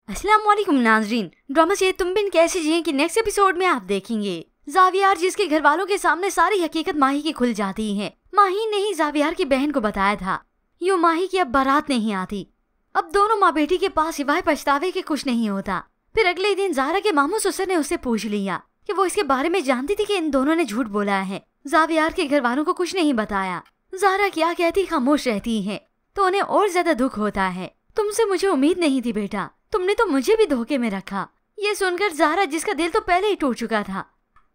अस्सलाम वालेकुम नाज़रीन, ड्रामा से तुम बिन कैसे जिए कि नेक्स्ट एपिसोड में आप देखेंगे जावियार जिसके घर वालों के सामने सारी हकीकत माही की खुल जाती है। माही ने ही जावियार की बहन को बताया था यूँ माही की अब बारात नहीं आती। अब दोनों माँ बेटी के पास सिवाय पछतावे के कुछ नहीं होता। फिर अगले दिन ज़ारा के मामू ससुर ने उससे पूछ लिया कि वो इसके बारे में जानती थी कि इन दोनों ने झूठ बोला है, जावियार के घर वालों को कुछ नहीं बताया। ज़ारा क्या कहती खामोश रहती है तो उन्हें और ज्यादा दुख होता है। तुमसे मुझे उम्मीद नहीं थी बेटा, तुमने तो मुझे भी धोखे में रखा। ये सुनकर ज़ारा, जिसका दिल तो पहले ही टूट चुका था,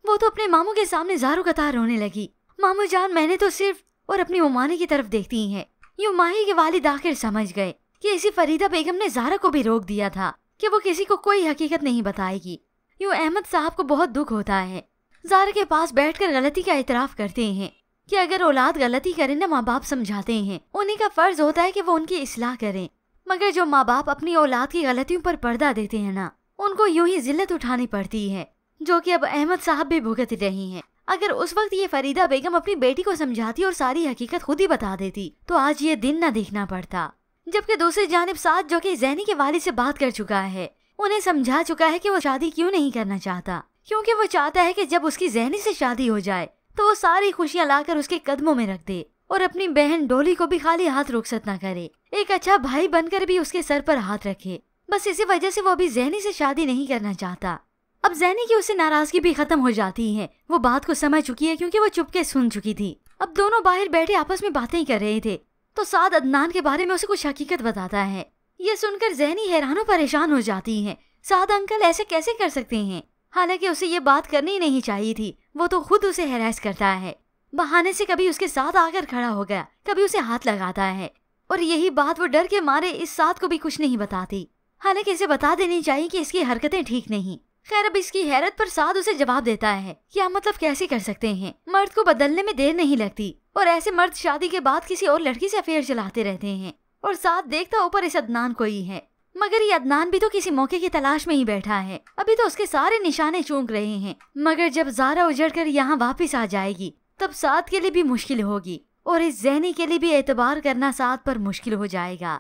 वो तो अपने मामू के सामने ज़ारू कतार रोने लगी। मामू जान, मैंने तो सिर्फ और अपनी उमानी की तरफ देखती है। यूँ माही के वालिद आखिर समझ गए कि इसी फरीदा बेगम ने ज़ारा को भी रोक दिया था कि वो किसी को कोई हकीकत नहीं बताएगी। यूँ अहमद साहब को बहुत दुख होता है। ज़ारा के पास बैठकर गलती का इतराफ करते हैं कि अगर औलाद गलती करे ना, माँ बाप समझाते हैं, उन्हीं का फर्ज होता है कि वो उनकी इस्लाह करें। मगर जो माँ बाप अपनी औलाद की गलतियों पर पर्दा देते हैं ना, उनको यूं ही जिल्लत उठानी पड़ती है, जो कि अब अहमद साहब भी भुगत रही हैं। अगर उस वक्त ये फरीदा बेगम अपनी बेटी को समझाती और सारी हकीकत खुद ही बता देती तो आज ये दिन न देखना पड़ता। जबकि दूसरी जानिब साद, जो कि ज़ैनी के वालिद से बात कर चुका है, उन्हें समझा चुका है कि वो शादी क्यों नहीं करना चाहता, क्योंकि वो चाहता है कि जब उसकी ज़ैनी से शादी हो जाए तो वो सारी खुशियाँ लाकर उसके कदमों में रख दे और अपनी बहन डोली को भी खाली हाथ रुखसत न करे, एक अच्छा भाई बनकर भी उसके सर पर हाथ रखे। बस इसी वजह से वो अभी ज़ैनी से शादी नहीं करना चाहता। अब ज़ैनी की उससे नाराजगी भी खत्म हो जाती है। वो बात को समझ चुकी है क्योंकि वो चुपके सुन चुकी थी। अब दोनों बाहर बैठे आपस में बातें कर रहे थे तो साद अदनान के बारे में उसे कुछ हकीकत बताता है। ये सुनकर ज़ैनी हैरान परेशान हो जाती है। साद अंकल ऐसे कैसे कर सकते हैं, हालांकि उसे ये बात करनी नहीं चाहिए थी। वो तो खुद उसे हैरास करता है, बहाने से कभी उसके साथ आकर खड़ा हो गया, कभी उसे हाथ लगाता है, और यही बात वो डर के मारे इस साथ को भी कुछ नहीं बताती। हालांकि इसे बता देनी चाहिए कि इसकी हरकतें ठीक नहीं। खैर, अब इसकी हैरत पर साद उसे जवाब देता है, क्या मतलब कैसे कर सकते हैं, मर्द को बदलने में देर नहीं लगती और ऐसे मर्द शादी के बाद किसी और लड़की से अफेयर चलाते रहते हैं। और साद देखता ऊपर इस अदनान को ही है, मगर ये अदनान भी तो किसी मौके की तलाश में ही बैठा है। अभी तो उसके सारे निशाने चूक रहे हैं, मगर जब ज़ारा उजड़कर यहाँ वापिस आ जाएगी तब साद के लिए भी मुश्किल होगी और इस ज़ैनी के लिए भी एतबार करना साद पर मुश्किल हो जाएगा।